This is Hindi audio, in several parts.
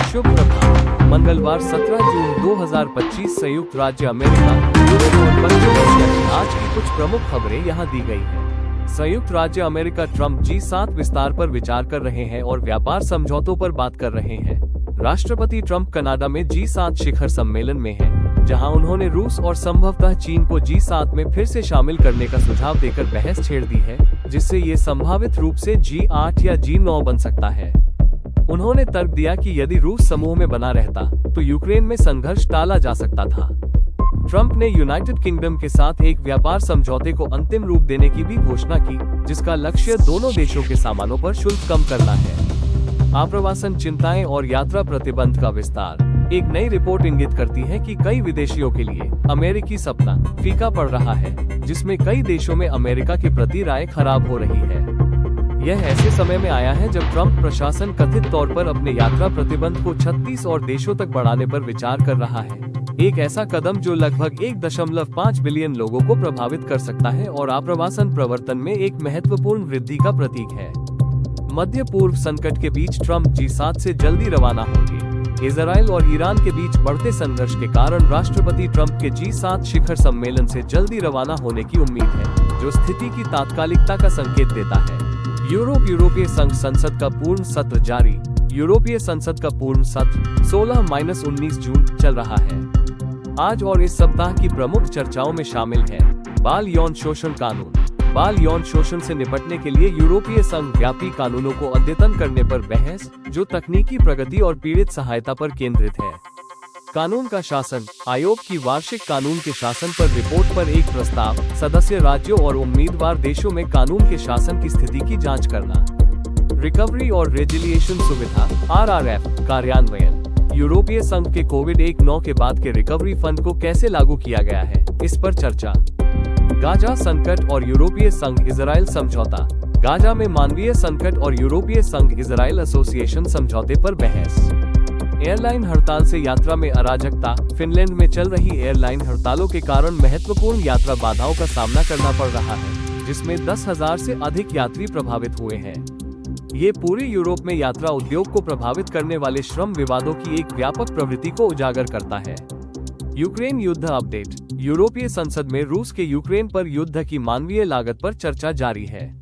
शुभ प्रभात। मंगलवार 17 जून 2025 संयुक्त राज्य अमेरिका, यूरोप और पश्चिम एशिया की आज की कुछ प्रमुख खबरें यहाँ दी गई हैं। संयुक्त राज्य अमेरिका ट्रम्प G7 विस्तार पर विचार कर रहे हैं और व्यापार समझौतों पर बात कर रहे हैं। राष्ट्रपति ट्रम्प कनाडा में G7 शिखर सम्मेलन में हैं, जहां उन्होंने रूस और संभवतः चीन को G7 में फिर से शामिल करने का सुझाव देकर बहस छेड़ दी है, जिससे ये संभावित रूप से G8 या G9 बन सकता है। उन्होंने तर्क दिया कि यदि रूस समूह में बना रहता तो यूक्रेन में संघर्ष टाला जा सकता था। ट्रम्प ने यूनाइटेड किंगडम के साथ एक व्यापार समझौते को अंतिम रूप देने की भी घोषणा की, जिसका लक्ष्य दोनों देशों के सामानों पर शुल्क कम करना है। आप्रवासन चिंताएं और यात्रा प्रतिबंध का विस्तार। एक नई रिपोर्ट इंगित करती है कि कई विदेशियों के लिए अमेरिकी सपना फीका पड़ रहा है, जिसमें कई देशों में अमेरिका के प्रति राय खराब हो रही है। यह ऐसे समय में आया है जब ट्रम्प प्रशासन कथित तौर पर अपने यात्रा प्रतिबंध को 36 और देशों तक बढ़ाने पर विचार कर रहा है। एक ऐसा कदम जो लगभग 1.5 बिलियन लोगों को प्रभावित कर सकता है और आप्रवासन प्रवर्तन में एक महत्वपूर्ण वृद्धि का प्रतीक है। मध्य पूर्व संकट के बीच ट्रम्प G7 से जल्दी रवाना होंगे। इजराइल और ईरान के बीच बढ़ते संघर्ष के कारण राष्ट्रपति ट्रम्प के G7 शिखर सम्मेलन से जल्दी रवाना होने की उम्मीद है, जो स्थिति की तात्कालिकता का संकेत देता है। यूरोपीय संघ संसद का पूर्ण सत्र जारी। यूरोपीय संसद का पूर्ण सत्र 16-19 जून चल रहा है। आज और इस सप्ताह की प्रमुख चर्चाओं में शामिल है बाल यौन शोषण कानून। बाल यौन शोषण से निपटने के लिए यूरोपीय संघ व्यापी कानूनों को अद्यतन करने पर बहस, जो तकनीकी प्रगति और पीड़ित सहायता पर केंद्रित है। कानून का शासन आयोग की वार्षिक कानून के शासन पर रिपोर्ट पर एक प्रस्ताव, सदस्य राज्यों और उम्मीदवार देशों में कानून के शासन की स्थिति की जांच करना। रिकवरी और रेजिलिएशन सुविधा RRF कार्यान्वयन। यूरोपीय संघ के कोविड-19 के बाद के रिकवरी फंड को कैसे लागू किया गया है, इस पर चर्चा। गाजा संकट और यूरोपीय संघ इजराइल समझौता। गाजा में मानवीय संकट और यूरोपीय संघ इजराइल एसोसिएशन समझौते पर बहस। एयरलाइन हड़ताल से यात्रा में अराजकता। फिनलैंड में चल रही एयरलाइन हड़तालों के कारण महत्वपूर्ण यात्रा बाधाओं का सामना करना पड़ रहा है, जिसमें 10,000 से अधिक यात्री प्रभावित हुए हैं। ये पूरे यूरोप में यात्रा उद्योग को प्रभावित करने वाले श्रम विवादों की एक व्यापक प्रवृत्ति को उजागर करता है। यूक्रेन युद्ध अपडेट। यूरोपीय संसद में रूस के यूक्रेन पर युद्ध की मानवीय लागत पर चर्चा जारी है।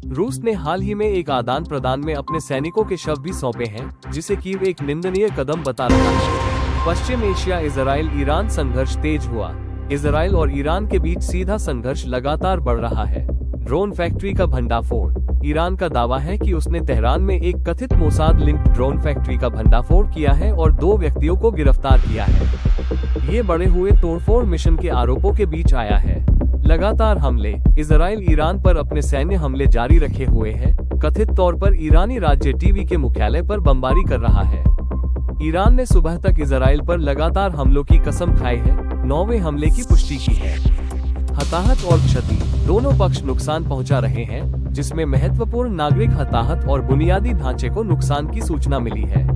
रूस ने हाल ही में एक आदान प्रदान में अपने सैनिकों के शव भी सौंपे हैं, जिसे कीव एक निंदनीय कदम बता रहा है। पश्चिम एशिया इजराइल ईरान संघर्ष तेज हुआ। इजराइल और ईरान के बीच सीधा संघर्ष लगातार बढ़ रहा है। ड्रोन फैक्ट्री का भंडाफोड़। ईरान का दावा है कि उसने तेहरान में एक कथित मोसाद लिंक ड्रोन फैक्ट्री का भंडाफोड़ किया है और 2 व्यक्तियों को गिरफ्तार किया है। ये बढ़े हुए तोड़फोड़ मिशन के आरोपों के बीच आया है। लगातार हमले। इजराइल ईरान पर अपने सैन्य हमले जारी रखे हुए है। कथित तौर पर ईरानी राज्य टीवी के मुख्यालय पर बमबारी कर रहा है। ईरान ने सुबह तक इजराइल पर लगातार हमलों की कसम खाई है। 9वें हमले की पुष्टि की है। हताहत और क्षति। दोनों पक्ष नुकसान पहुंचा रहे हैं, जिसमें महत्वपूर्ण नागरिक हताहत और बुनियादी ढांचे को नुकसान की सूचना मिली है।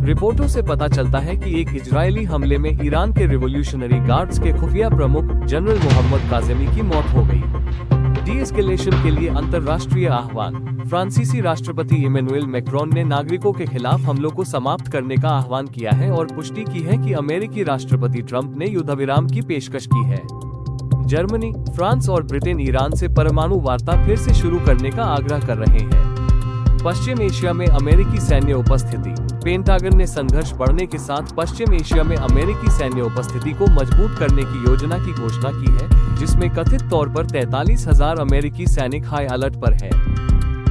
रिपोर्टों से पता चलता है कि एक इजरायली हमले में ईरान के रिवोल्यूशनरी गार्ड्स के खुफिया प्रमुख जनरल मोहम्मद काज़ेमी की मौत हो गई। डी-एस्केलेशन के लिए अंतर्राष्ट्रीय आह्वान। फ्रांसीसी राष्ट्रपति इमैनुएल मैक्रोन ने नागरिकों के खिलाफ हमलों को समाप्त करने का आह्वान किया है और पुष्टि की है कि अमेरिकी राष्ट्रपति ट्रम्प ने युद्धविराम की पेशकश की है। जर्मनी, फ्रांस और ब्रिटेन ईरान से परमाणु वार्ता फिर से शुरू करने का आग्रह कर रहे हैं। पश्चिम एशिया में अमेरिकी सैन्य उपस्थिति। पेंटागन ने संघर्ष बढ़ने के साथ पश्चिम एशिया में अमेरिकी सैन्य उपस्थिति को मजबूत करने की योजना की घोषणा की है, जिसमें कथित तौर पर 43,000 अमेरिकी सैनिक हाई अलर्ट पर हैं।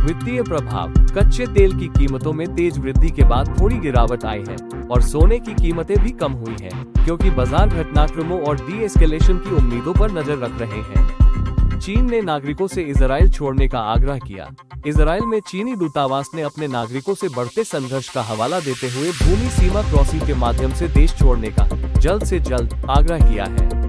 वित्तीय प्रभाव। कच्चे तेल की कीमतों में तेज वृद्धि के बाद थोड़ी गिरावट आई है और सोने की कीमतें भी कम हुई हैं, क्योंकि बाजार घटनाक्रमों और डी-एस्केलेशन की उम्मीदों पर नजर रख रहे हैं। चीन ने नागरिकों से इजराइल छोड़ने का आग्रह किया। इजराइल में चीनी दूतावास ने अपने नागरिकों से बढ़ते संघर्ष का हवाला देते हुए भूमि सीमा क्रॉसिंग के माध्यम से देश छोड़ने का जल्द से जल्द आग्रह किया है।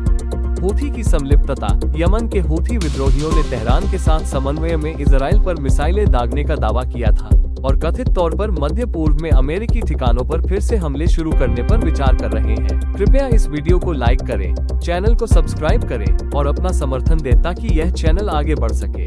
हूथी की संलिप्तता। यमन के हूथी विद्रोहियों ने तेहरान के साथ समन्वय में इजराइल पर मिसाइलें दागने का दावा किया था और कथित तौर पर मध्य पूर्व में अमेरिकी ठिकानों पर फिर से हमले शुरू करने पर विचार कर रहे हैं। कृपया इस वीडियो को लाइक करें, चैनल को सब्सक्राइब करें और अपना समर्थन दें ताकि यह चैनल आगे बढ़ सके।